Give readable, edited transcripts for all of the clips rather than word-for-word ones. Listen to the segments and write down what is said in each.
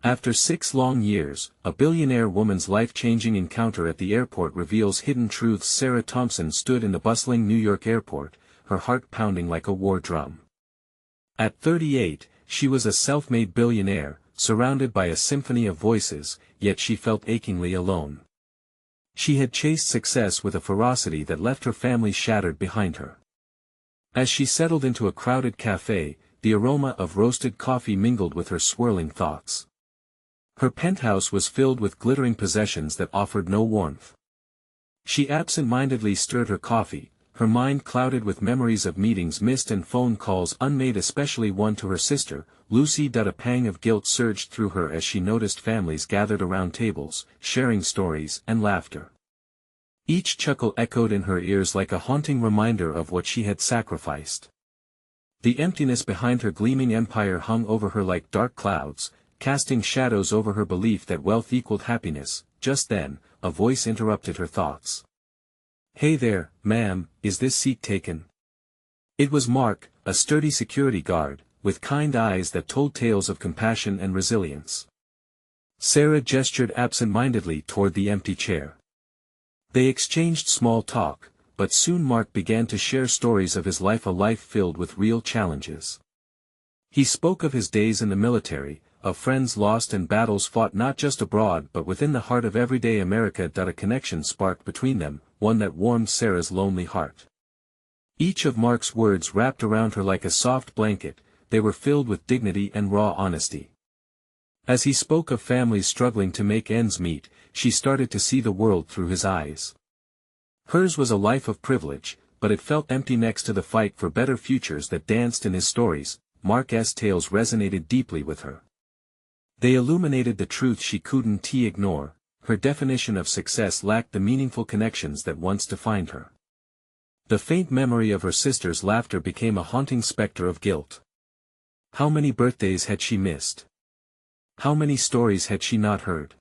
After 6 long years, a billionaire woman's life-changing encounter at the airport reveals hidden truths. Sarah Thompson stood in the bustling New York airport, her heart pounding like a war drum. At 38, she was a self-made billionaire, surrounded by a symphony of voices, yet she felt achingly alone. She had chased success with a ferocity that left her family shattered behind her. As she settled into a crowded cafe, the aroma of roasted coffee mingled with her swirling thoughts. Her penthouse was filled with glittering possessions that offered no warmth. She absent-mindedly stirred her coffee, her mind clouded with memories of meetings missed and phone calls unmade, especially one to her sister, Lucy. A pang of guilt surged through her as she noticed families gathered around tables, sharing stories and laughter. Each chuckle echoed in her ears like a haunting reminder of what she had sacrificed. The emptiness behind her gleaming empire hung over her like dark clouds, casting shadows over her belief that wealth equaled happiness. Just then, a voice interrupted her thoughts. "Hey there, ma'am, is this seat taken?" It was Mark, a sturdy security guard, with kind eyes that told tales of compassion and resilience. Sarah gestured absent-mindedly toward the empty chair. They exchanged small talk, but soon Mark began to share stories of his life, a life filled with real challenges. He spoke of his days in the military, of friends lost and battles fought not just abroad but within the heart of everyday America. A connection sparked between them, one that warmed Sarah's lonely heart. Each of Mark's words wrapped around her like a soft blanket, they were filled with dignity and raw honesty. As he spoke of families struggling to make ends meet, she started to see the world through his eyes. Hers was a life of privilege, but it felt empty next to the fight for better futures that danced in his stories. Mark's tales resonated deeply with her. They illuminated the truth she couldn't ignore. Her definition of success lacked the meaningful connections that once defined her. The faint memory of her sister's laughter became a haunting specter of guilt. How many birthdays had she missed? How many stories had she not heard?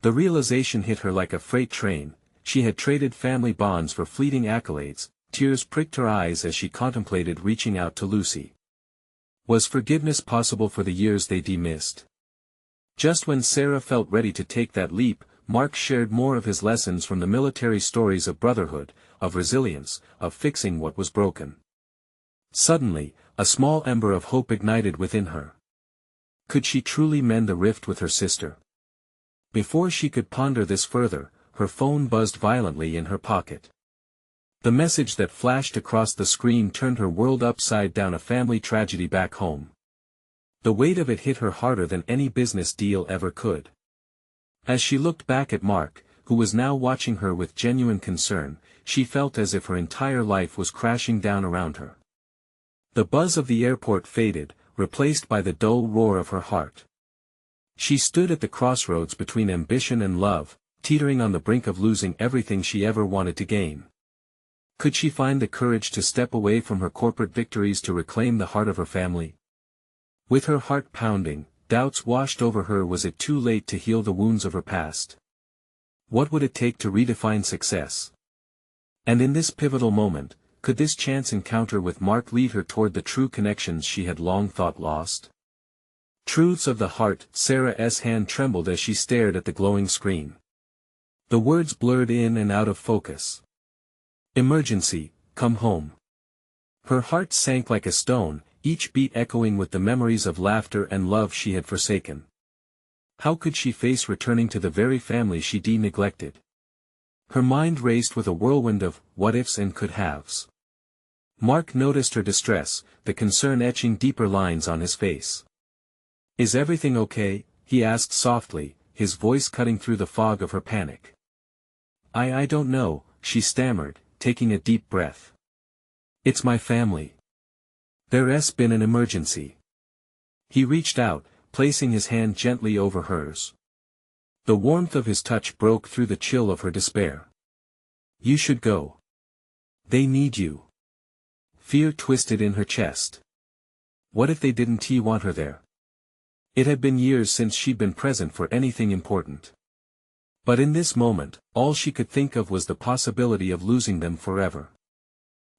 The realization hit her like a freight train. She had traded family bonds for fleeting accolades. Tears pricked her eyes as she contemplated reaching out to Lucy. Was forgiveness possible for the years they'd missed? Just when Sarah felt ready to take that leap, Mark shared more of his lessons from the military, stories of brotherhood, of resilience, of fixing what was broken. Suddenly, a small ember of hope ignited within her. Could she truly mend the rift with her sister? Before she could ponder this further, her phone buzzed violently in her pocket. The message that flashed across the screen turned her world upside down. A family tragedy back home. The weight of it hit her harder than any business deal ever could. As she looked back at Mark, who was now watching her with genuine concern, she felt as if her entire life was crashing down around her. The buzz of the airport faded, replaced by the dull roar of her heart. She stood at the crossroads between ambition and love, teetering on the brink of losing everything she ever wanted to gain. Could she find the courage to step away from her corporate victories to reclaim the heart of her family? With her heart pounding, doubts washed over her. Was it too late to heal the wounds of her past? What would it take to redefine success? And in this pivotal moment, could this chance encounter with Mark lead her toward the true connections she had long thought lost? Truths of the heart. Sarah's hand trembled as she stared at the glowing screen. The words blurred in and out of focus. Emergency, come home. Her heart sank like a stone, each beat echoing with the memories of laughter and love she had forsaken. How could she face returning to the very family she'd neglected? Her mind raced with a whirlwind of what-ifs and could-haves. Mark noticed her distress, the concern etching deeper lines on his face. "Is everything okay?" he asked softly, his voice cutting through the fog of her panic. I don't know," she stammered, taking a deep breath. "It's my family. There's been an emergency." He reached out, placing his hand gently over hers. The warmth of his touch broke through the chill of her despair. "You should go. They need you." Fear twisted in her chest. What if they didn't want her there? It had been years since she'd been present for anything important. But in this moment, all she could think of was the possibility of losing them forever.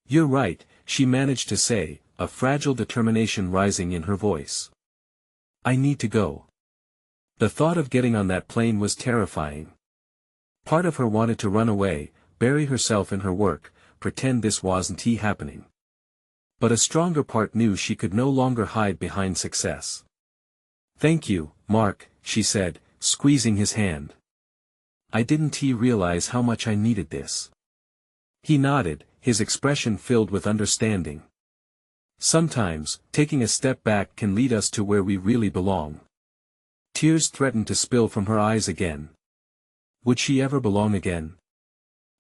"You're right," she managed to say, a fragile determination rising in her voice. "I need to go. The thought of getting on that plane was terrifying. Part of her wanted to run away, bury herself in her work, pretend this wasn't happening. But a stronger part knew she could no longer hide behind success. "Thank you, Mark," she said, squeezing his hand. "I didn't realize how much I needed this." He nodded, his expression filled with understanding. Sometimes, taking a step back can lead us to where we really belong. Tears threatened to spill from her eyes again. Would she ever belong again?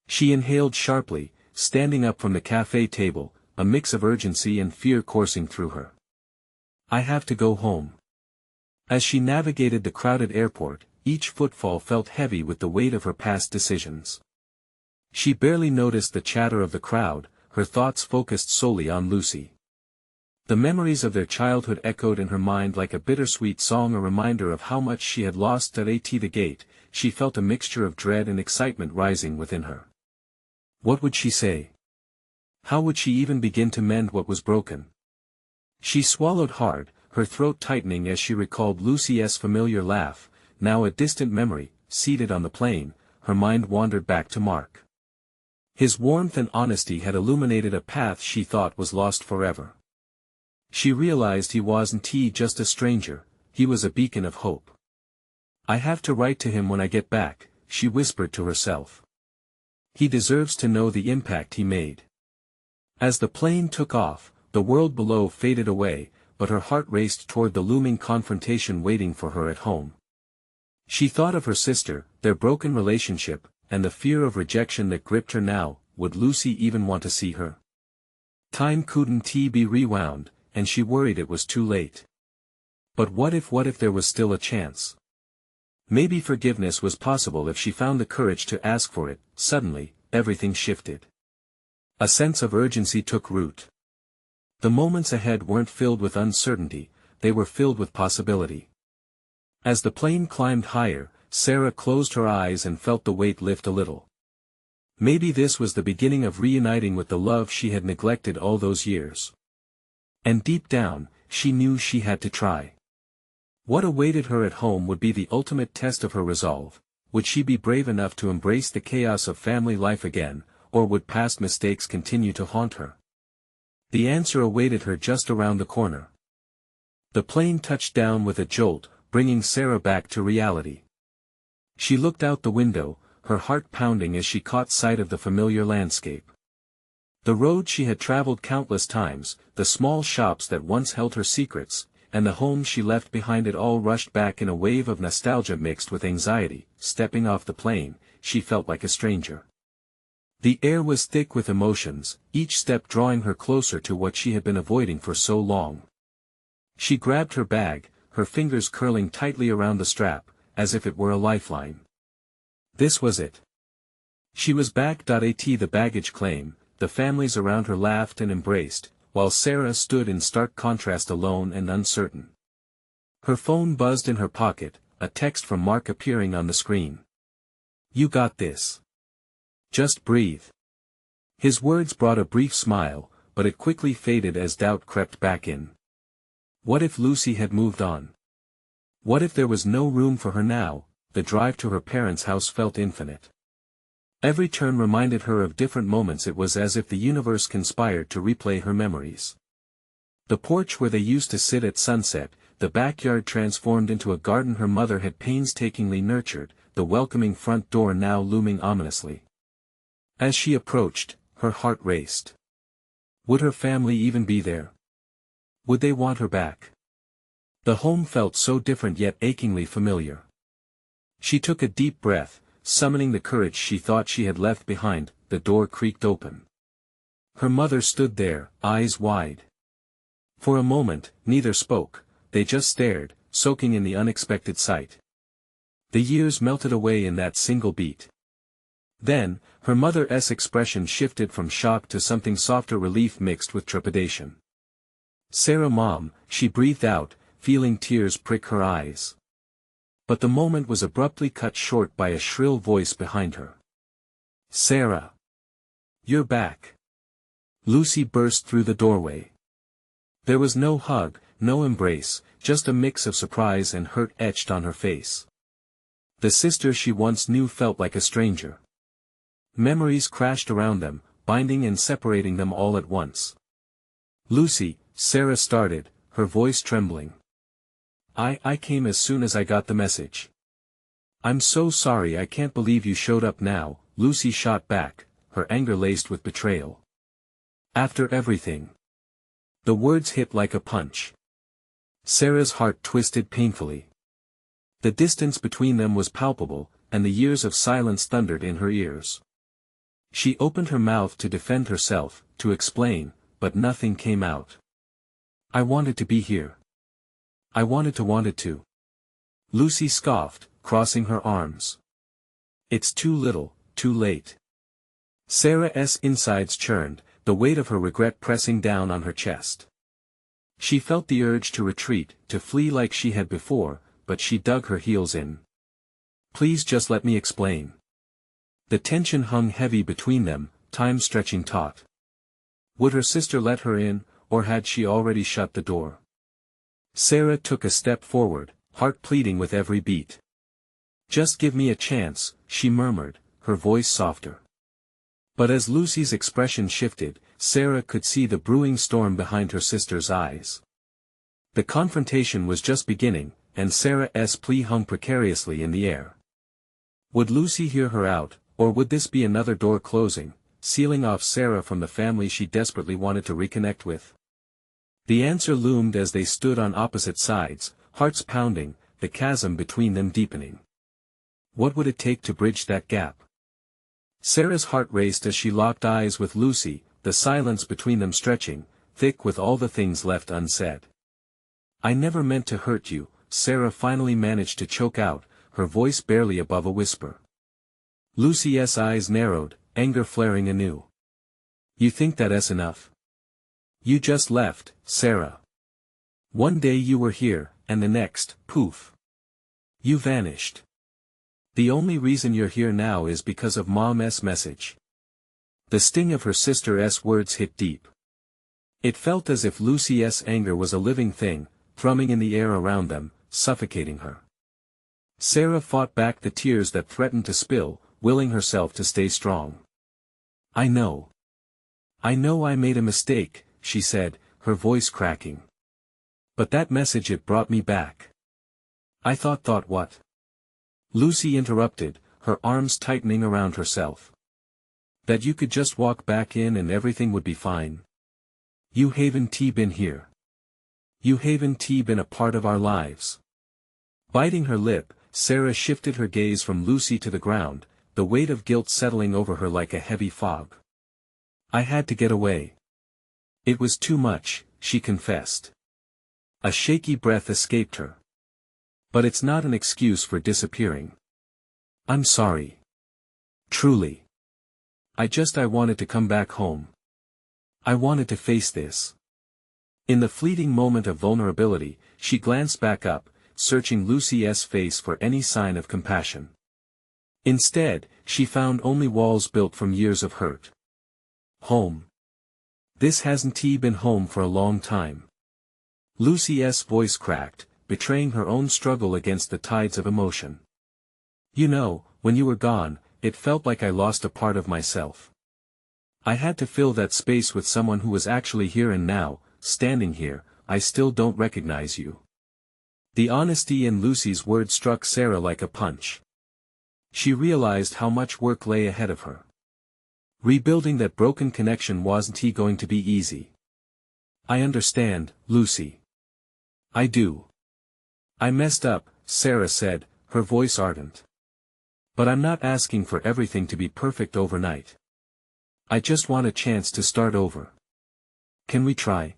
She inhaled sharply, standing up from the cafe table, a mix of urgency and fear coursing through her. "I have to go home." As she navigated the crowded airport, each footfall felt heavy with the weight of her past decisions. She barely noticed the chatter of the crowd, her thoughts focused solely on Lucy. The memories of their childhood echoed in her mind like a bittersweet song, a reminder of how much she had lost at the gate. She felt a mixture of dread and excitement rising within her. What would she say? How would she even begin to mend what was broken? She swallowed hard, her throat tightening as she recalled Lucy's familiar laugh. Now a distant memory, seated on the plane, her mind wandered back to Mark. His warmth and honesty had illuminated a path she thought was lost forever. She realized he wasn't just a stranger, he was a beacon of hope. "I have to write to him when I get back," she whispered to herself. "He deserves to know the impact he made." As the plane took off, the world below faded away, but her heart raced toward the looming confrontation waiting for her at home. She thought of her sister, their broken relationship, and the fear of rejection that gripped her now. Would Lucy even want to see her? Time couldn't be rewound, and she worried it was too late. But what if there was still a chance? Maybe forgiveness was possible if she found the courage to ask for it. Suddenly, everything shifted. A sense of urgency took root. The moments ahead weren't filled with uncertainty, they were filled with possibility. As the plane climbed higher, Sarah closed her eyes and felt the weight lift a little. Maybe this was the beginning of reuniting with the love she had neglected all those years. And deep down, she knew she had to try. What awaited her at home would be the ultimate test of her resolve. Would she be brave enough to embrace the chaos of family life again, or would past mistakes continue to haunt her? The answer awaited her just around the corner. The plane touched down with a jolt, bringing Sarah back to reality. She looked out the window, her heart pounding as she caught sight of the familiar landscape. The road she had traveled countless times, the small shops that once held her secrets, and the home she left behind, it all rushed back in a wave of nostalgia mixed with anxiety. Stepping off the plane, she felt like a stranger. The air was thick with emotions, each step drawing her closer to what she had been avoiding for so long. She grabbed her bag, her fingers curling tightly around the strap, as if it were a lifeline. This was it. She was back. The baggage claim, the families around her laughed and embraced, while Sarah stood in stark contrast, alone and uncertain. Her phone buzzed in her pocket, a text from Mark appearing on the screen. "You got this. Just breathe." His words brought a brief smile, but it quickly faded as doubt crept back in. What if Lucy had moved on? What if there was no room for her now? The drive to her parents' house felt infinite. Every turn reminded her of different moments. It was as if the universe conspired to replay her memories. The porch where they used to sit at sunset, the backyard transformed into a garden her mother had painstakingly nurtured, the welcoming front door now looming ominously. As she approached, her heart raced. Would her family even be there? Would they want her back? The home felt so different yet achingly familiar. She took a deep breath, summoning the courage she thought she had left behind. The door creaked open. Her mother stood there, eyes wide. For a moment, neither spoke, they just stared, soaking in the unexpected sight. The years melted away in that single beat. Then, her mother's expression shifted from shock to something softer, relief mixed with trepidation. "Sarah, Mom," she breathed out, feeling tears prick her eyes. But the moment was abruptly cut short by a shrill voice behind her. "Sarah! You're back!" Lucy burst through the doorway. There was no hug, no embrace, just a mix of surprise and hurt etched on her face. The sister she once knew felt like a stranger. Memories crashed around them, binding and separating them all at once. "Lucy," Sarah started, her voice trembling. I came as soon as I got the message." "I'm so sorry, I can't believe you showed up now," Lucy shot back, her anger laced with betrayal. "After everything." The words hit like a punch. Sarah's heart twisted painfully. The distance between them was palpable, and the years of silence thundered in her ears. She opened her mouth to defend herself, to explain, but nothing came out. "I wanted to be here. I wanted to. Lucy scoffed, crossing her arms. "It's too little, too late." Sarah's insides churned, the weight of her regret pressing down on her chest. She felt the urge to retreat, to flee like she had before, but she dug her heels in. "Please just let me explain." The tension hung heavy between them, time stretching taut. Would her sister let her in, or had she already shut the door? Sarah took a step forward, heart pleading with every beat. "Just give me a chance," she murmured, her voice softer. But as Lucy's expression shifted, Sarah could see the brewing storm behind her sister's eyes. The confrontation was just beginning, and Sarah's plea hung precariously in the air. Would Lucy hear her out, or would this be another door closing, sealing off Sarah from the family she desperately wanted to reconnect with? The answer loomed as they stood on opposite sides, hearts pounding, the chasm between them deepening. What would it take to bridge that gap? Sarah's heart raced as she locked eyes with Lucy, the silence between them stretching, thick with all the things left unsaid. "I never meant to hurt you," Sarah finally managed to choke out, her voice barely above a whisper. Lucy's eyes narrowed, anger flaring anew. "You think that's enough? You just left, Sarah. One day you were here, and the next, poof. You vanished. The only reason you're here now is because of Mom's message." The sting of her sister's words hit deep. It felt as if Lucy's anger was a living thing, thrumming in the air around them, suffocating her. Sarah fought back the tears that threatened to spill, willing herself to stay strong. I know I made a mistake," she said, her voice cracking. "But that message, it brought me back." "I thought what?" Lucy interrupted, her arms tightening around herself. "That you could just walk back in and everything would be fine. You haven't been here. You haven't been a part of our lives." Biting her lip, Sarah shifted her gaze from Lucy to the ground, the weight of guilt settling over her like a heavy fog. "I had to get away. It was too much," she confessed. A shaky breath escaped her. "But it's not an excuse for disappearing. I'm sorry. Truly. I wanted to come back home. I wanted to face this." In the fleeting moment of vulnerability, she glanced back up, searching Lucy's face for any sign of compassion. Instead, she found only walls built from years of hurt. "Home. This hasn't been home for a long time." Lucy's voice cracked, betraying her own struggle against the tides of emotion. "You know, when you were gone, it felt like I lost a part of myself. I had to fill that space with someone who was actually here, and now, standing here, I still don't recognize you." The honesty in Lucy's words struck Sarah like a punch. She realized how much work lay ahead of her. Rebuilding that broken connection wasn't going to be easy. "I understand, Lucy. I do. I messed up," Sarah said, her voice ardent. "But I'm not asking for everything to be perfect overnight. I just want a chance to start over. Can we try?"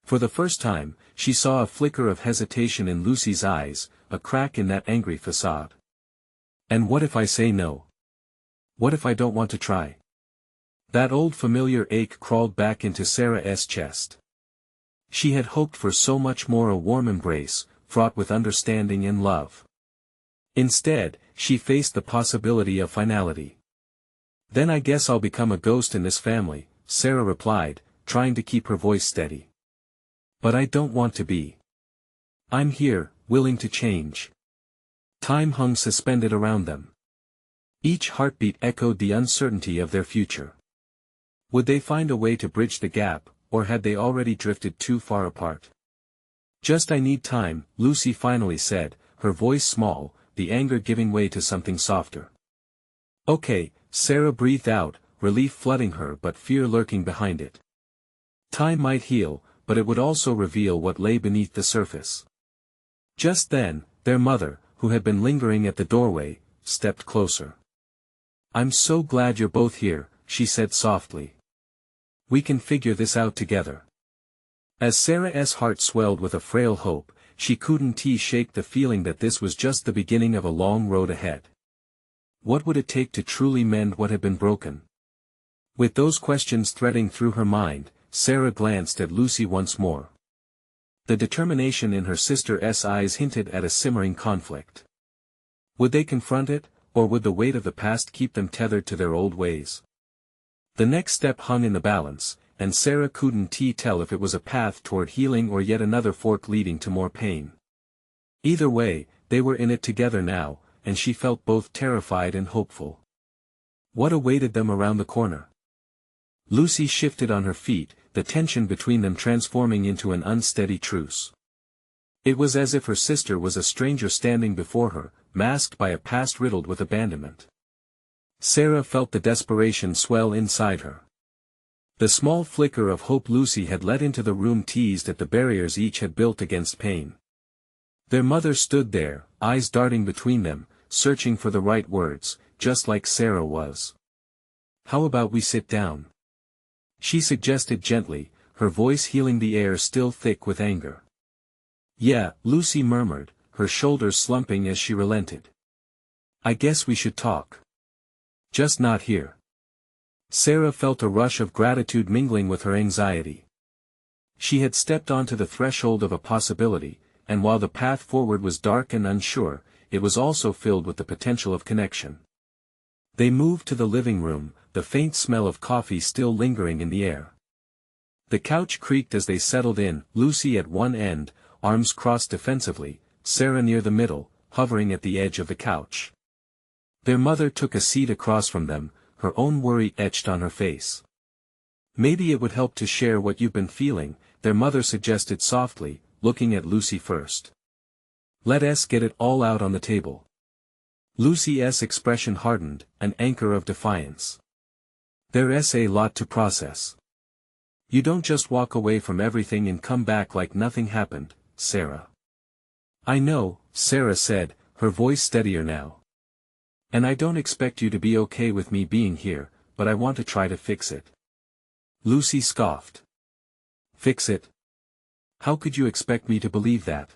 For the first time, she saw a flicker of hesitation in Lucy's eyes, a crack in that angry facade. "And what if I say no? What if I don't want to try?" That old familiar ache crawled back into Sarah's chest. She had hoped for so much more, a warm embrace, fraught with understanding and love. Instead, she faced the possibility of finality. "Then I guess I'll become a ghost in this family," Sarah replied, trying to keep her voice steady. "But I don't want to be. I'm here, willing to change. Time hung suspended around them. Each heartbeat echoed the uncertainty of their future. Would they find a way to bridge the gap, or had they already drifted too far apart? Just I need time, Lucy finally said, her voice small, the anger giving way to something softer. Okay, Sarah breathed out, relief flooding her but fear lurking behind it. Time might heal, but it would also reveal what lay beneath the surface. Just then, their mother, who had been lingering at the doorway, stepped closer. I'm so glad you're both here, she said softly. We can figure this out together. As Sarah's heart swelled with a frail hope, she couldn't shake the feeling that this was just the beginning of a long road ahead. What would it take to truly mend what had been broken? With those questions threading through her mind, Sarah glanced at Lucy once more. The determination in her sister's eyes hinted at a simmering conflict. Would they confront it, or would the weight of the past keep them tethered to their old ways? The next step hung in the balance, and Sarah couldn't tell if it was a path toward healing or yet another fork leading to more pain. Either way, they were in it together now, and she felt both terrified and hopeful. What awaited them around the corner? Lucy shifted on her feet, the tension between them transforming into an unsteady truce. It was as if her sister was a stranger standing before her, masked by a past riddled with abandonment. Sarah felt the desperation swell inside her. The small flicker of hope Lucy had let into the room teased at the barriers each had built against pain. Their mother stood there, eyes darting between them, searching for the right words, just like Sarah was. How about we sit down? She suggested gently, her voice healing the air still thick with anger. Yeah, Lucy murmured, her shoulders slumping as she relented. I guess we should talk. Just not here. Sarah felt a rush of gratitude mingling with her anxiety. She had stepped onto the threshold of a possibility, and while the path forward was dark and unsure, it was also filled with the potential of connection. They moved to the living room, the faint smell of coffee still lingering in the air. The couch creaked as they settled in, Lucy at one end, arms crossed defensively, Sarah near the middle, hovering at the edge of the couch. Their mother took a seat across from them, her own worry etched on her face. Maybe it would help to share what you've been feeling, their mother suggested softly, looking at Lucy first. Let us get it all out on the table. Lucy's expression hardened, an anchor of defiance. There's a lot to process. You don't just walk away from everything and come back like nothing happened, Sarah. I know, Sarah said, her voice steadier now. And I don't expect you to be okay with me being here, but I want to try to fix it. Lucy scoffed. Fix it? How could you expect me to believe that?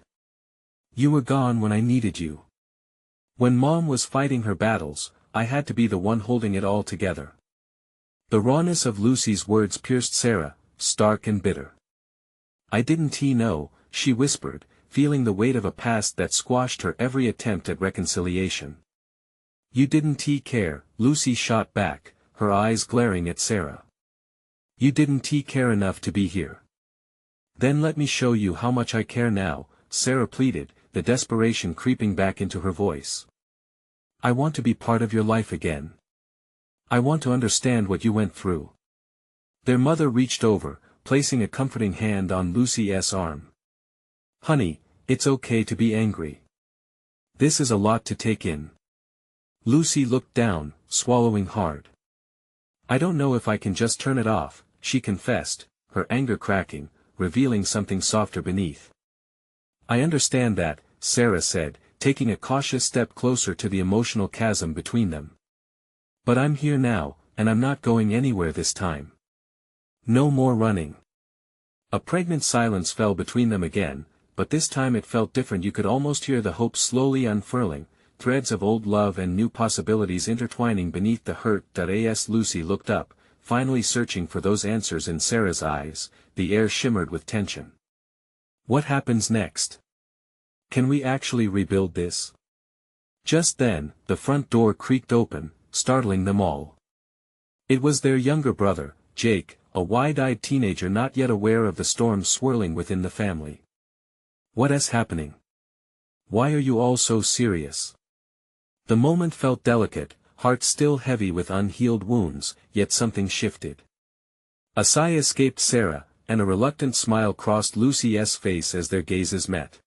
You were gone when I needed you. When Mom was fighting her battles, I had to be the one holding it all together. The rawness of Lucy's words pierced Sarah, stark and bitter. I didn't know, she whispered, feeling the weight of a past that squashed her every attempt at reconciliation. You didn't care, Lucy shot back, her eyes glaring at Sarah. You didn't care enough to be here. Then let me show you how much I care now, Sarah pleaded, the desperation creeping back into her voice. I want to be part of your life again. I want to understand what you went through. Their mother reached over, placing a comforting hand on Lucy's arm. Honey, it's okay to be angry. This is a lot to take in. Lucy looked down, swallowing hard. I don't know if I can just turn it off, she confessed, her anger cracking, revealing something softer beneath. I understand that, Sarah said, taking a cautious step closer to the emotional chasm between them. But I'm here now, and I'm not going anywhere this time. No more running. A pregnant silence fell between them again, but this time it felt different. You could almost hear the hope slowly unfurling, threads of old love and new possibilities intertwining beneath the hurt. As Lucy looked up, finally searching for those answers in Sarah's eyes, the air shimmered with tension. What happens next? Can we actually rebuild this? Just then, the front door creaked open, startling them all. It was their younger brother, Jake, a wide-eyed teenager not yet aware of the storm swirling within the family. What is happening? Why are you all so serious? The moment felt delicate, heart still heavy with unhealed wounds, yet something shifted. A sigh escaped Sarah, and a reluctant smile crossed Lucy's face as their gazes met.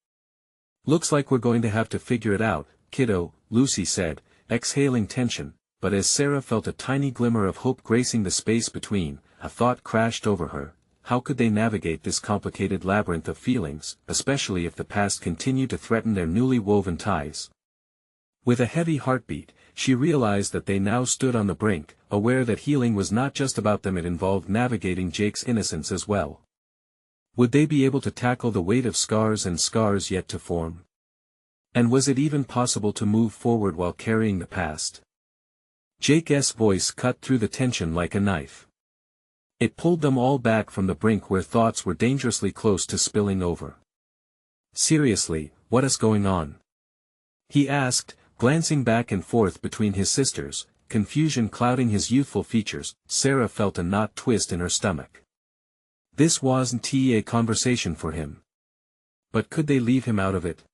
Looks like we're going to have to figure it out, kiddo, Lucy said, exhaling tension, but as Sarah felt a tiny glimmer of hope gracing the space between, a thought crashed over her. How could they navigate this complicated labyrinth of feelings, especially if the past continued to threaten their newly woven ties? With a heavy heartbeat, she realized that they now stood on the brink, aware that healing was not just about them, it involved navigating Jake's innocence as well. Would they be able to tackle the weight of scars yet to form? And was it even possible to move forward while carrying the past? Jake's voice cut through the tension like a knife. It pulled them all back from the brink where thoughts were dangerously close to spilling over. Seriously, what is going on? He asked, glancing back and forth between his sisters, confusion clouding his youthful features. Sarah felt a knot twist in her stomach. This wasn't a conversation for him. But could they leave him out of it?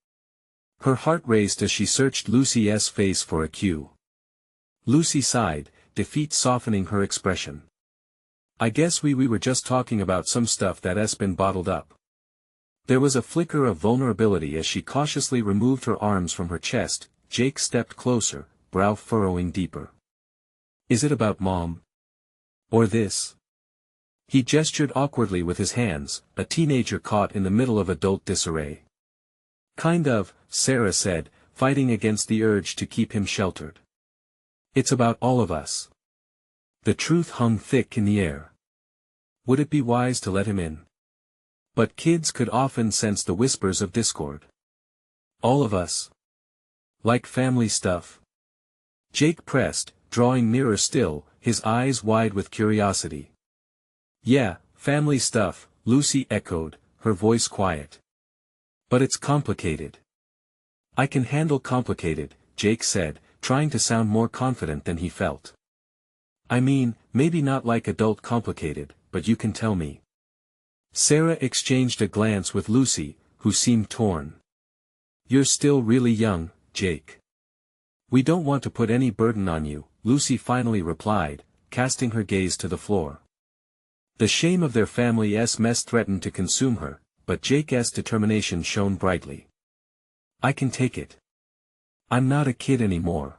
Her heart raced as she searched Lucy's face for a cue. Lucy sighed, defeat softening her expression. I guess we were just talking about some stuff that's been bottled up. There was a flicker of vulnerability as she cautiously removed her arms from her chest. Jake stepped closer, brow furrowing deeper. Is it about Mom? Or this? He gestured awkwardly with his hands, a teenager caught in the middle of adult disarray. Kind of, Sarah said, fighting against the urge to keep him sheltered. It's about all of us. The truth hung thick in the air. Would it be wise to let him in? But kids could often sense the whispers of discord. All of us. Like family stuff? Jake pressed, drawing nearer still, his eyes wide with curiosity. Yeah, family stuff, Lucy echoed, her voice quiet. But it's complicated. I can handle complicated, Jake said, trying to sound more confident than he felt. I mean, maybe not like adult complicated, but you can tell me. Sarah exchanged a glance with Lucy, who seemed torn. You're still really young, Jake. We don't want to put any burden on you, Lucy finally replied, casting her gaze to the floor. The shame of their family's mess threatened to consume her, but Jake's determination shone brightly. I can take it. I'm not a kid anymore.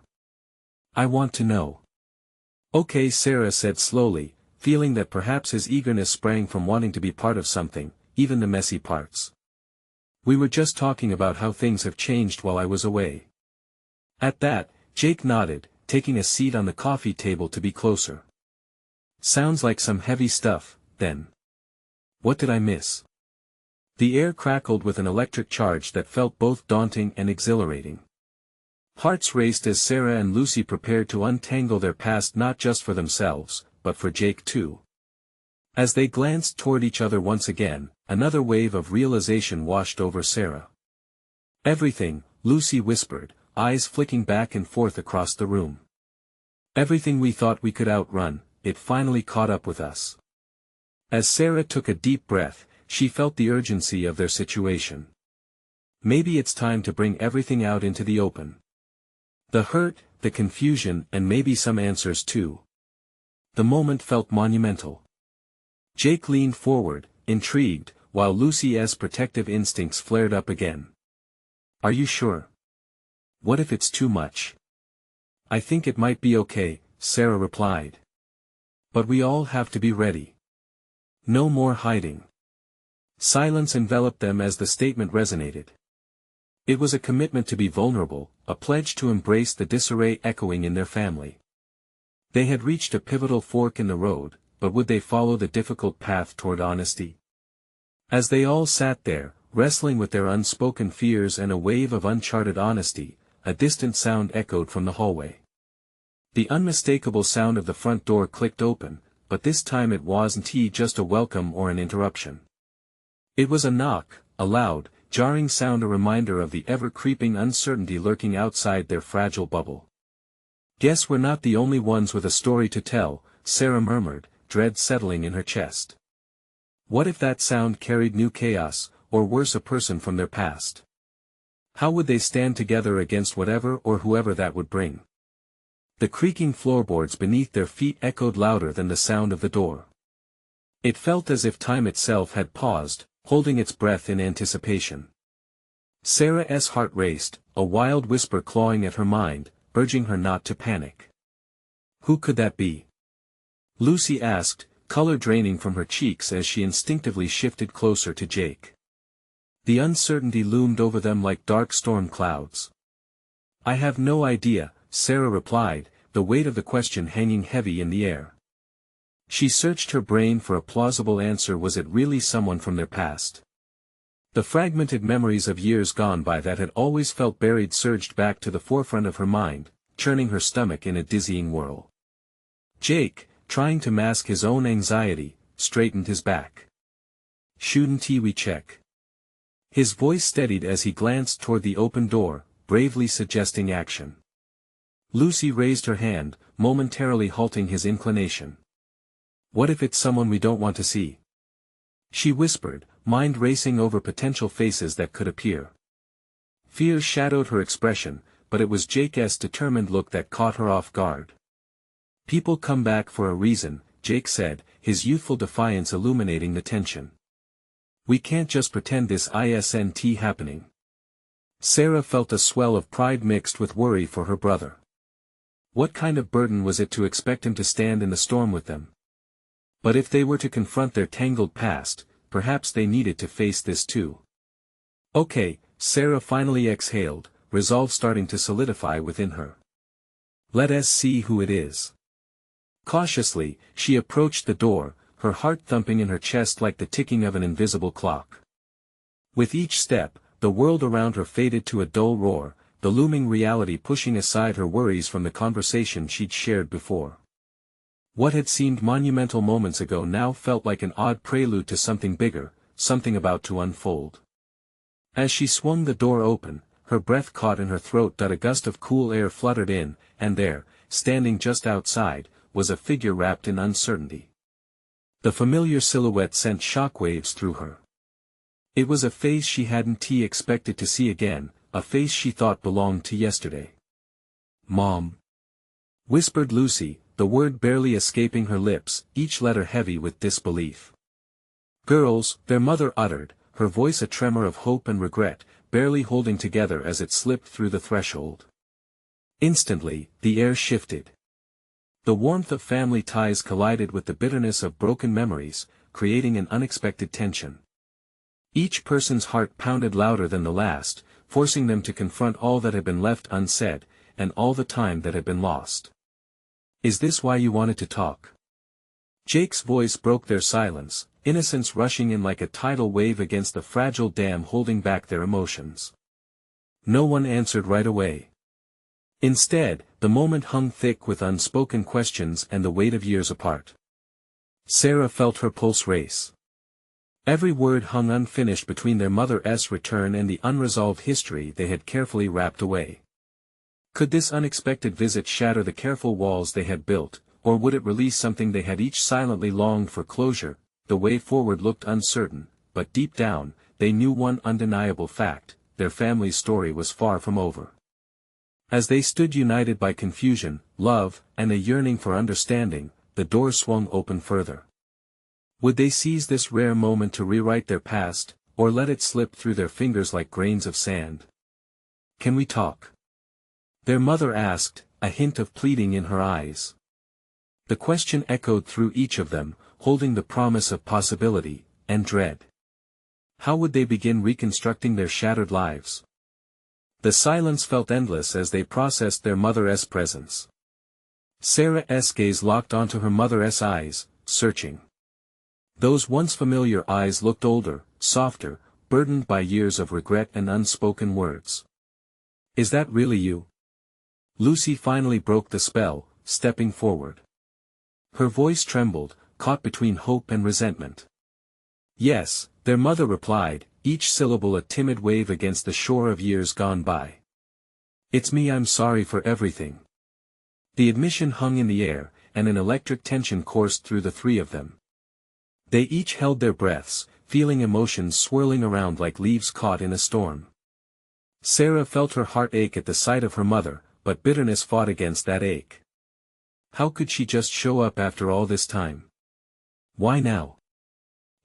I want to know. Okay, Sarah said slowly, feeling that perhaps his eagerness sprang from wanting to be part of something, even the messy parts. We were just talking about how things have changed while I was away. At that, Jake nodded, taking a seat on the coffee table to be closer. Sounds like some heavy stuff, then. What did I miss? The air crackled with an electric charge that felt both daunting and exhilarating. Hearts raced as Sarah and Lucy prepared to untangle their past, not just for themselves, but for Jake too. As they glanced toward each other once again, another wave of realization washed over Sarah. Everything, Lucy whispered, eyes flicking back and forth across the room. Everything we thought we could outrun, it finally caught up with us. As Sarah took a deep breath, she felt the urgency of their situation. Maybe it's time to bring everything out into the open. The hurt, the confusion, and maybe some answers too. The moment felt monumental. Jake leaned forward, intrigued, while Lucy's protective instincts flared up again. Are you sure? What if it's too much? I think it might be okay, Sarah replied. But we all have to be ready. No more hiding. Silence enveloped them as the statement resonated. It was a commitment to be vulnerable, a pledge to embrace the disarray echoing in their family. They had reached a pivotal fork in the road, but would they follow the difficult path toward honesty? As they all sat there, wrestling with their unspoken fears and a wave of uncharted honesty, a distant sound echoed from the hallway. The unmistakable sound of the front door clicked open, but this time it wasn't just a welcome or an interruption. It was a knock, a loud, jarring sound, a reminder of the ever-creeping uncertainty lurking outside their fragile bubble. Guess we're not the only ones with a story to tell, Sarah murmured, dread settling in her chest. What if that sound carried new chaos, or worse, a person from their past. How would they stand together against whatever or whoever that would bring? The creaking floorboards beneath their feet echoed louder than the sound of the door. It felt as if time itself had paused, holding its breath in anticipation. Sarah's heart raced, a wild whisper clawing at her mind, urging her not to panic. Who could that be? Lucy asked, color draining from her cheeks as she instinctively shifted closer to Jake. The uncertainty loomed over them like dark storm clouds. I have no idea, Sarah replied, the weight of the question hanging heavy in the air. She searched her brain for a plausible answer. Was it really someone from their past? The fragmented memories of years gone by that had always felt buried surged back to the forefront of her mind, churning her stomach in a dizzying whirl. Jake, trying to mask his own anxiety, straightened his back. Shouldn't we check? His voice steadied as he glanced toward the open door, bravely suggesting action. Lucy raised her hand, momentarily halting his inclination. What if it's someone we don't want to see? She whispered, mind racing over potential faces that could appear. Fear shadowed her expression, but it was Jake's determined look that caught her off guard. People come back for a reason, Jake said, his youthful defiance illuminating the tension. We can't just pretend this isn't happening. Sarah felt a swell of pride mixed with worry for her brother. What kind of burden was it to expect him to stand in the storm with them? But if they were to confront their tangled past, perhaps they needed to face this too. Okay, Sarah finally exhaled, resolve starting to solidify within her. Let us see who it is. Cautiously, she approached the door, her heart thumping in her chest like the ticking of an invisible clock. With each step, the world around her faded to a dull roar, the looming reality pushing aside her worries from the conversation she'd shared before. What had seemed monumental moments ago now felt like an odd prelude to something bigger, something about to unfold. As she swung the door open, her breath caught in her throat. A gust of cool air fluttered in, and there, standing just outside, was a figure wrapped in uncertainty. The familiar silhouette sent shockwaves through her. It was a face she hadn't expected to see again, a face she thought belonged to yesterday. Mom, whispered Lucy, the word barely escaping her lips, each letter heavy with disbelief. Girls, their mother uttered, her voice a tremor of hope and regret, barely holding together as it slipped through the threshold. Instantly, the air shifted. The warmth of family ties collided with the bitterness of broken memories, creating an unexpected tension. Each person's heart pounded louder than the last, forcing them to confront all that had been left unsaid, and all the time that had been lost. Is this why you wanted to talk? Jake's voice broke their silence, innocence rushing in like a tidal wave against the fragile dam holding back their emotions. No one answered right away. Instead, the moment hung thick with unspoken questions and the weight of years apart. Sarah felt her pulse race. Every word hung unfinished between their mother's return and the unresolved history they had carefully wrapped away. Could this unexpected visit shatter the careful walls they had built, or would it release something they had each silently longed for closure? The way forward looked uncertain, but deep down, they knew one undeniable fact: their family's story was far from over. As they stood united by confusion, love, and a yearning for understanding, the door swung open further. Would they seize this rare moment to rewrite their past, or let it slip through their fingers like grains of sand? Can we talk? Their mother asked, a hint of pleading in her eyes. The question echoed through each of them, holding the promise of possibility, and dread. How would they begin reconstructing their shattered lives? The silence felt endless as they processed their mother's presence. Sarah's gaze locked onto her mother's eyes, searching. Those once familiar eyes looked older, softer, burdened by years of regret and unspoken words. Is that really you? Lucy finally broke the spell, stepping forward. Her voice trembled, caught between hope and resentment. Yes, their mother replied, each syllable a timid wave against the shore of years gone by. It's me. I'm sorry for everything. The admission hung in the air, and an electric tension coursed through the three of them. They each held their breaths, feeling emotions swirling around like leaves caught in a storm. Sarah felt her heart ache at the sight of her mother, but bitterness fought against that ache. How could she just show up after all this time? Why now?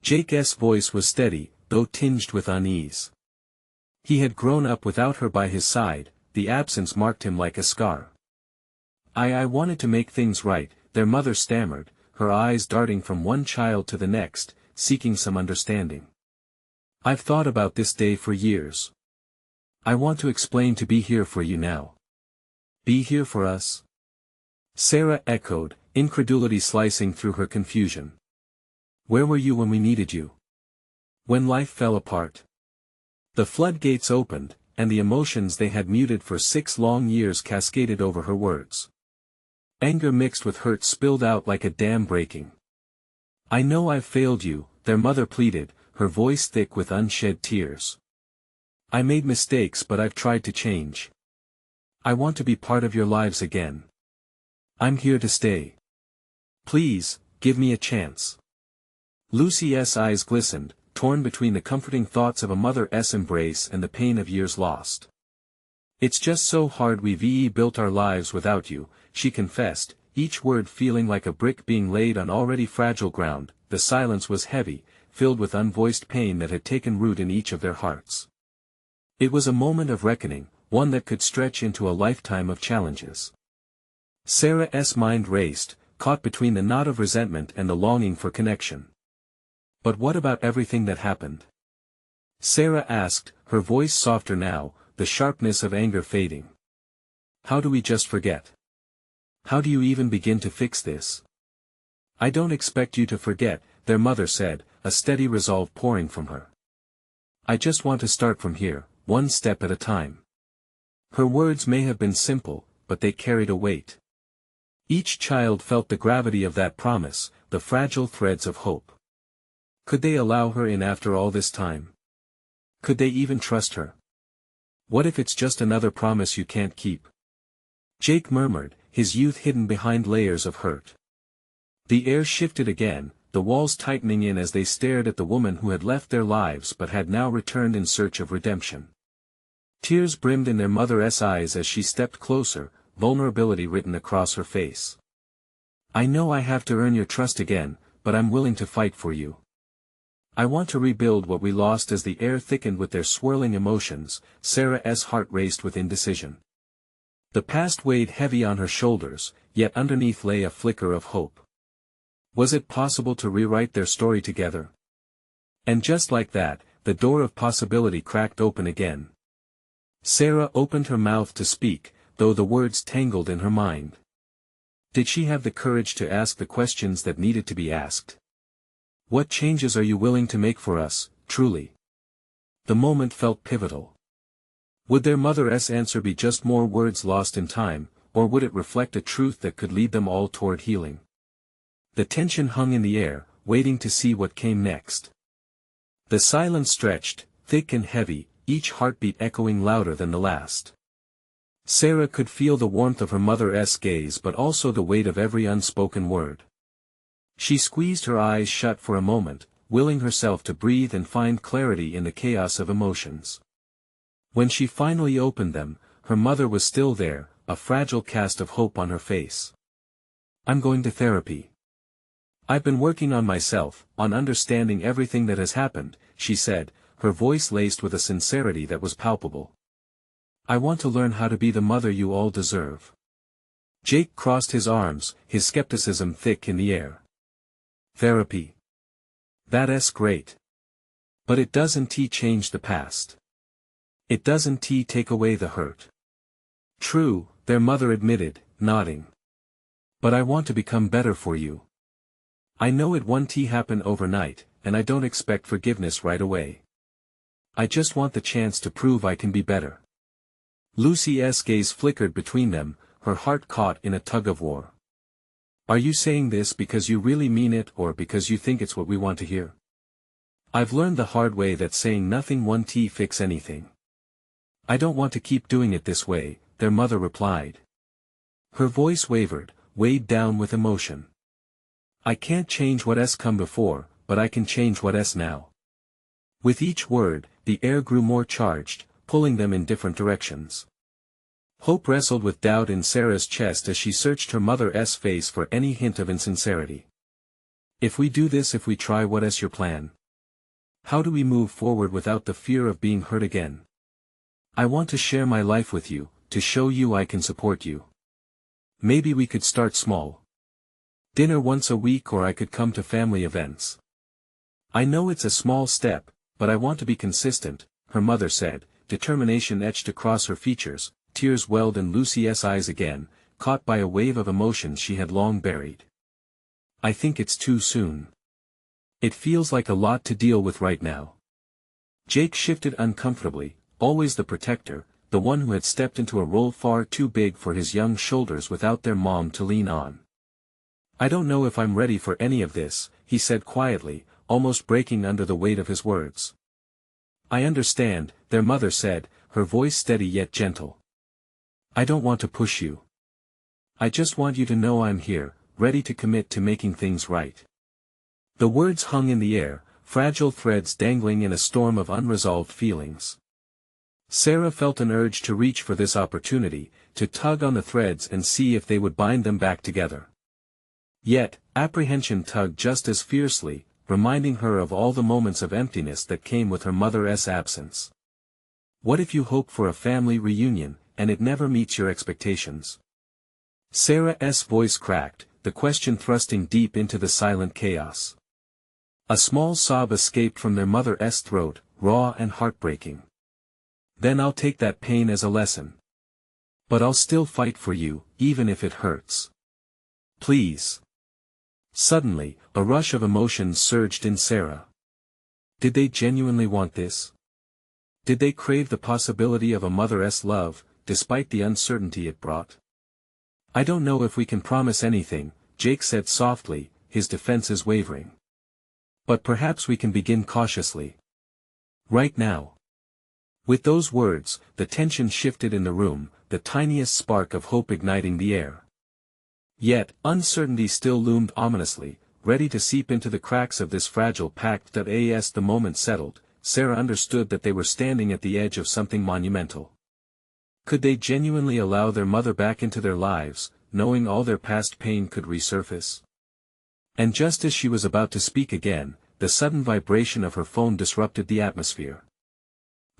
Jake's voice was steady, though tinged with unease. He had grown up without her by his side, the absence marked him like a scar. I wanted to make things right, their mother stammered, her eyes darting from one child to the next, seeking some understanding. I've thought about this day for years. I want to explain, to be here for you now. Be here for us? Sarah echoed, incredulity slicing through her confusion. Where were you when we needed you? When life fell apart? The floodgates opened, and the emotions they had muted for 6 long years cascaded over her words. Anger mixed with hurt spilled out like a dam breaking. I know I've failed you, their mother pleaded, her voice thick with unshed tears. I made mistakes, but I've tried to change. I want to be part of your lives again. I'm here to stay. Please, give me a chance. Lucy's eyes glistened, torn between the comforting thoughts of a mother's embrace and the pain of years lost. It's just so hard, we've built our lives without you, she confessed, each word feeling like a brick being laid on already fragile ground. The silence was heavy, filled with unvoiced pain that had taken root in each of their hearts. It was a moment of reckoning, one that could stretch into a lifetime of challenges. Sarah's mind raced, caught between the knot of resentment and the longing for connection. But what about everything that happened? Sarah asked, her voice softer now, the sharpness of anger fading. How do we just forget? How do you even begin to fix this? I don't expect you to forget, their mother said, a steady resolve pouring from her. I just want to start from here, one step at a time. Her words may have been simple, but they carried a weight. Each child felt the gravity of that promise, the fragile threads of hope. Could they allow her in after all this time? Could they even trust her? What if it's just another promise you can't keep? Jake murmured, his youth hidden behind layers of hurt. The air shifted again, the walls tightening in as they stared at the woman who had left their lives but had now returned in search of redemption. Tears brimmed in their mother's eyes as she stepped closer, vulnerability written across her face. I know I have to earn your trust again, but I'm willing to fight for you. I want to rebuild what we lost. As the air thickened with their swirling emotions, Sarah's heart raced with indecision. The past weighed heavy on her shoulders, yet underneath lay a flicker of hope. Was it possible to rewrite their story together? And just like that, the door of possibility cracked open again. Sarah opened her mouth to speak, though the words tangled in her mind. Did she have the courage to ask the questions that needed to be asked? What changes are you willing to make for us, truly? The moment felt pivotal. Would their mother's answer be just more words lost in time, or would it reflect a truth that could lead them all toward healing? The tension hung in the air, waiting to see what came next. The silence stretched, thick and heavy, each heartbeat echoing louder than the last. Sarah could feel the warmth of her mother's gaze, but also the weight of every unspoken word. She squeezed her eyes shut for a moment, willing herself to breathe and find clarity in the chaos of emotions. When she finally opened them, her mother was still there, a fragile cast of hope on her face. I'm going to therapy. I've been working on myself, on understanding everything that has happened, she said, her voice laced with a sincerity that was palpable. I want to learn how to be the mother you all deserve. Jake crossed his arms, his skepticism thick in the air. Therapy. That's great. But it doesn't change the past. It doesn't take away the hurt. True, their mother admitted, nodding. But I want to become better for you. I know it won't happen overnight, and I don't expect forgiveness right away. I just want the chance to prove I can be better. Lucy's gaze flickered between them, her heart caught in a tug-of-war. Are you saying this because you really mean it, or because you think it's what we want to hear? I've learned the hard way that saying nothing won't fix anything. I don't want to keep doing it this way, their mother replied. Her voice wavered, weighed down with emotion. I can't change what's come before, but I can change what's now. With each word, the air grew more charged, pulling them in different directions. Hope wrestled with doubt in Sarah's chest as she searched her mother's face for any hint of insincerity. If we do this, if we try, what's your plan? How do we move forward without the fear of being hurt again? I want to share my life with you, to show you I can support you. Maybe we could start small. Dinner once a week, or I could come to family events. I know it's a small step, but I want to be consistent, her mother said, determination etched across her features. Tears welled in Lucy's eyes again, caught by a wave of emotions she had long buried. I think it's too soon. It feels like a lot to deal with right now. Jake shifted uncomfortably, always the protector, the one who had stepped into a role far too big for his young shoulders without their mom to lean on. I don't know if I'm ready for any of this, he said quietly, almost breaking under the weight of his words. I understand, their mother said, her voice steady yet gentle. I don't want to push you. I just want you to know I'm here, ready to commit to making things right. The words hung in the air, fragile threads dangling in a storm of unresolved feelings. Sarah felt an urge to reach for this opportunity, to tug on the threads and see if they would bind them back together. Yet, apprehension tugged just as fiercely, reminding her of all the moments of emptiness that came with her mother's absence. What if you hope for a family reunion, and it never meets your expectations? Sarah's voice cracked, the question thrusting deep into the silent chaos. A small sob escaped from their mother's throat, raw and heartbreaking. Then I'll take that pain as a lesson. But I'll still fight for you, even if it hurts. Please. Suddenly, a rush of emotions surged in Sarah. Did they genuinely want this? Did they crave the possibility of a mother's love, despite the uncertainty it brought? I don't know if we can promise anything, Jake said softly, his defenses wavering. But perhaps we can begin cautiously. Right now. With those words, the tension shifted in the room, the tiniest spark of hope igniting the air. Yet, uncertainty still loomed ominously, ready to seep into the cracks of this fragile pact. As the moment settled, Sarah understood that they were standing at the edge of something monumental. Could they genuinely allow their mother back into their lives, knowing all their past pain could resurface? And just as she was about to speak again, the sudden vibration of her phone disrupted the atmosphere.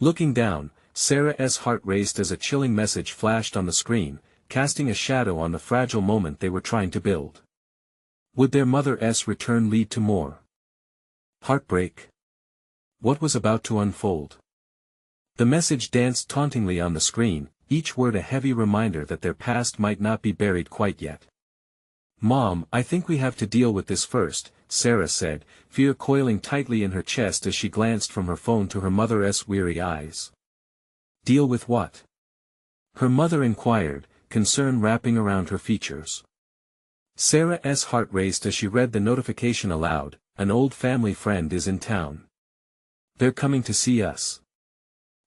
Looking down, Sarah's heart raced as a chilling message flashed on the screen, casting a shadow on the fragile moment they were trying to build. Would their mother's return lead to more heartbreak? What was about to unfold? The message danced tauntingly on the screen, each word a heavy reminder that their past might not be buried quite yet. Mom, I think we have to deal with this first, Sarah said, fear coiling tightly in her chest as she glanced from her phone to her mother's weary eyes. Deal with what? Her mother inquired, concern wrapping around her features. Sarah's heart raced as she read the notification aloud, an old family friend is in town. They're coming to see us.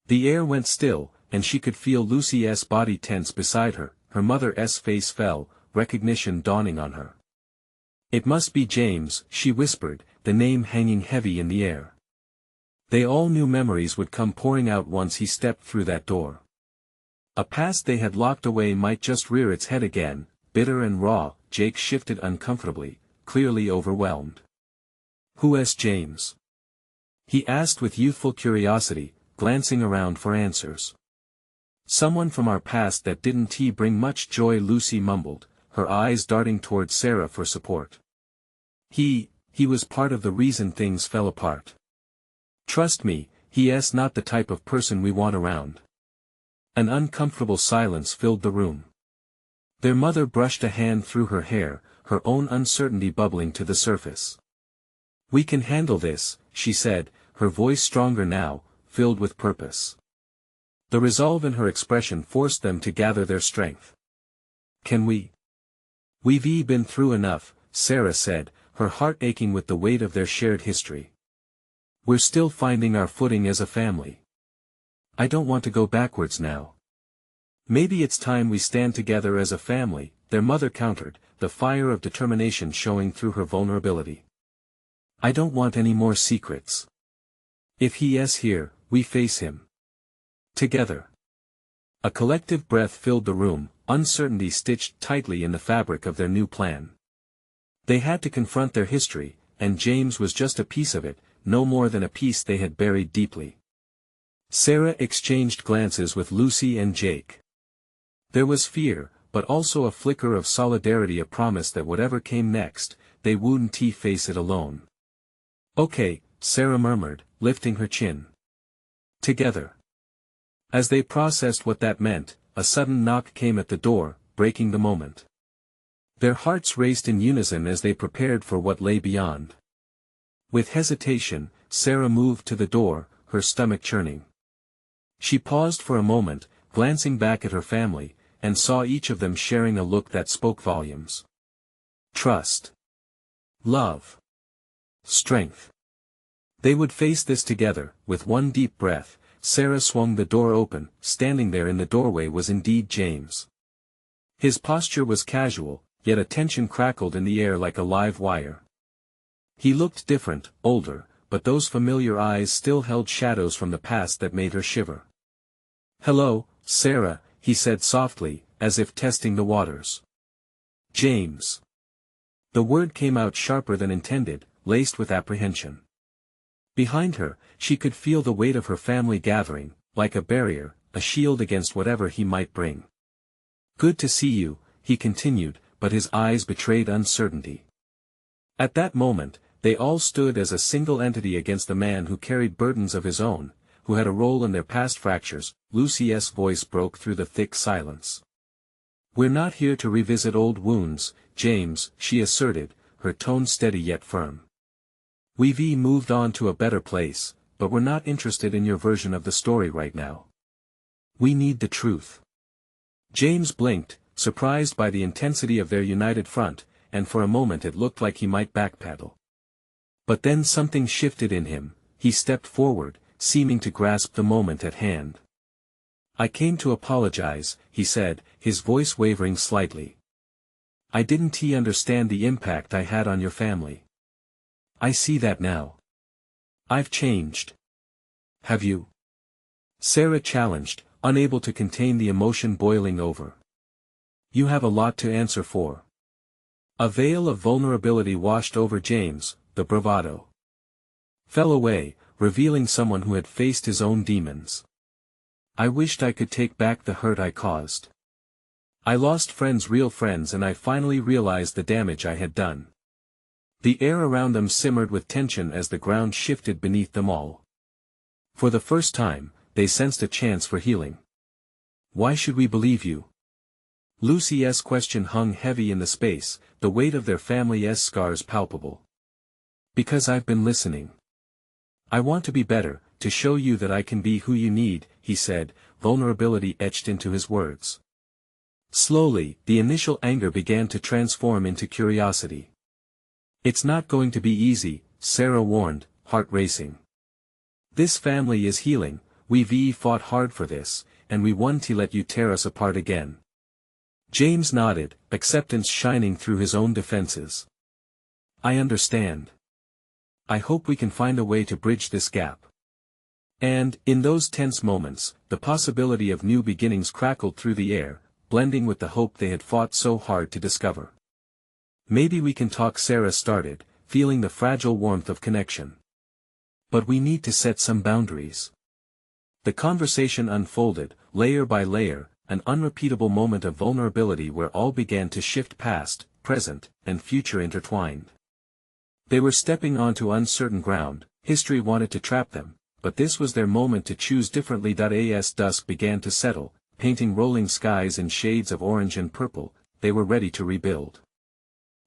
The air went still, and she could feel Lucy's body tense beside her, her mother's face fell, recognition dawning on her. It must be James, she whispered, the name hanging heavy in the air. They all knew memories would come pouring out once he stepped through that door. A past they had locked away might just rear its head again, bitter and raw. Jake shifted uncomfortably, clearly overwhelmed. Who's James? He asked with youthful curiosity, glancing around for answers. Someone from our past that didn't bring much joy, Lucy mumbled, her eyes darting toward Sarah for support. He was part of the reason things fell apart. Trust me, he's not the type of person we want around. An uncomfortable silence filled the room. Their mother brushed a hand through her hair, her own uncertainty bubbling to the surface. We can handle this, she said, her voice stronger now, filled with purpose. The resolve in her expression forced them to gather their strength. Can we? We've been through enough, Sarah said, her heart aching with the weight of their shared history. We're still finding our footing as a family. I don't want to go backwards now. Maybe it's time we stand together as a family, their mother countered, the fire of determination showing through her vulnerability. I don't want any more secrets. If he is here, we face him. Together. A collective breath filled the room, uncertainty stitched tightly in the fabric of their new plan. They had to confront their history, and James was just a piece of it, no more than a piece they had buried deeply. Sarah exchanged glances with Lucy and Jake. There was fear, but also a flicker of solidarity, a promise that whatever came next, they wouldn't face it alone. Okay, Sarah murmured, lifting her chin. Together. As they processed what that meant, a sudden knock came at the door, breaking the moment. Their hearts raced in unison as they prepared for what lay beyond. With hesitation, Sarah moved to the door, her stomach churning. She paused for a moment, glancing back at her family, and saw each of them sharing a look that spoke volumes. Trust. Love. Strength. They would face this together. With one deep breath, Sarah swung the door open. Standing there in the doorway was indeed James. His posture was casual, yet a tension crackled in the air like a live wire. He looked different, older, but those familiar eyes still held shadows from the past that made her shiver. "Hello, Sarah," he said softly, as if testing the waters. "James." The word came out sharper than intended, laced with apprehension. Behind her, she could feel the weight of her family gathering, like a barrier, a shield against whatever he might bring. "Good to see you," he continued, but his eyes betrayed uncertainty. At that moment, they all stood as a single entity against the man who carried burdens of his own, who had a role in their past fractures. Lucy's voice broke through the thick silence. "We're not here to revisit old wounds, James," she asserted, her tone steady yet firm. "We've moved on to a better place, but we're not interested in your version of the story right now. We need the truth." James blinked, surprised by the intensity of their united front, and for a moment it looked like he might backpedal. But then something shifted in him. He stepped forward, seeming to grasp the moment at hand. "I came to apologize," he said, his voice wavering slightly. "I didn't understand the impact I had on your family. I see that now. I've changed." "Have you?" Sarah challenged, unable to contain the emotion boiling over. "You have a lot to answer for." A veil of vulnerability washed over James. The bravado fell away, revealing someone who had faced his own demons. "I wished I could take back the hurt I caused. I lost friends, real friends, and I finally realized the damage I had done." The air around them simmered with tension as the ground shifted beneath them all. For the first time, they sensed a chance for healing. "Why should we believe you?" Lucy's question hung heavy in the space, the weight of their family's scars palpable. "Because I've been listening. I want to be better, to show you that I can be who you need," he said, vulnerability etched into his words. Slowly, the initial anger began to transform into curiosity. "It's not going to be easy," Sarah warned, heart racing. "This family is healing, we've fought hard for this, and we won't let you tear us apart again." James nodded, acceptance shining through his own defenses. "I understand. I hope we can find a way to bridge this gap." And, in those tense moments, the possibility of new beginnings crackled through the air, blending with the hope they had fought so hard to discover. "Maybe we can talk," Sarah started, feeling the fragile warmth of connection. "But we need to set some boundaries." The conversation unfolded, layer by layer, an unrepeatable moment of vulnerability where all began to shift, past, present, and future intertwined. They were stepping onto uncertain ground. History wanted to trap them, but this was their moment to choose differently. As dusk began to settle, painting rolling skies in shades of orange and purple, they were ready to rebuild.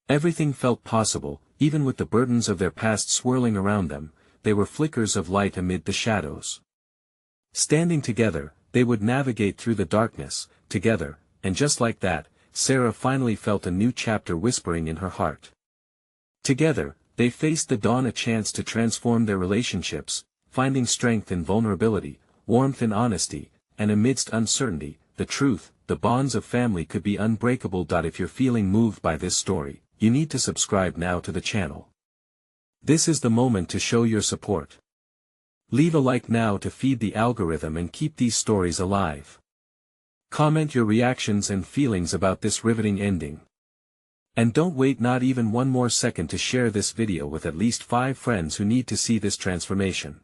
Everything felt possible, even with the burdens of their past swirling around them. They were flickers of light amid the shadows. Standing together, they would navigate through the darkness, together, and just like that, Sarah finally felt a new chapter whispering in her heart. Together, they faced the dawn, a chance to transform their relationships, finding strength in vulnerability, warmth in honesty, and amidst uncertainty, the truth. The bonds of family could be unbreakable. If you're feeling moved by this story, you need to subscribe now to the channel. This is the moment to show your support. Leave a like now to feed the algorithm and keep these stories alive. Comment your reactions and feelings about this riveting ending. And don't wait not even one more second to share this video with at least 5 friends who need to see this transformation.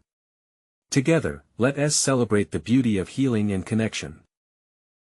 Together, let us celebrate the beauty of healing and connection.